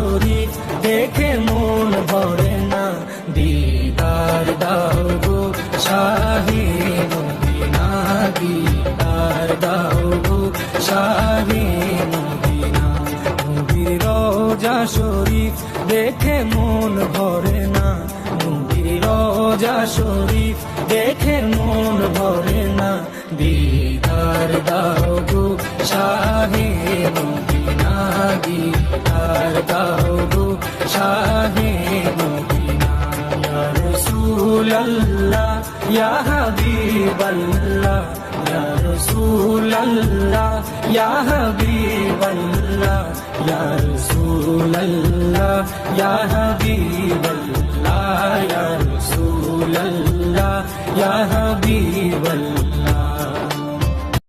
শরীফ দেখে মন ভরে না, দিদার দাও গো শাহে মদিনা, দিদার দাও গো শাহে মদিনা। নবীর রওজা শরীফ দেখে মন ভরে না, নবীর রওজা শরীফ দেখে মন ভরে না, দিদার দাও গো শাহে মদিনা, দিদার দাও গো শাহে মদিনা। ইয়া রাসূলুল্লাহ ইয়া হাবিবাল্লাহ, ইয়া রাসূলুল্লাহ ইয়া হাবিবাল্লাহ, ইয়া রাসূলুল্লাহ ইয়া হাবিবাল্লাহ, ইয়া রাসূলুল্লাহ ইয়া হাবিবাল্লাহ।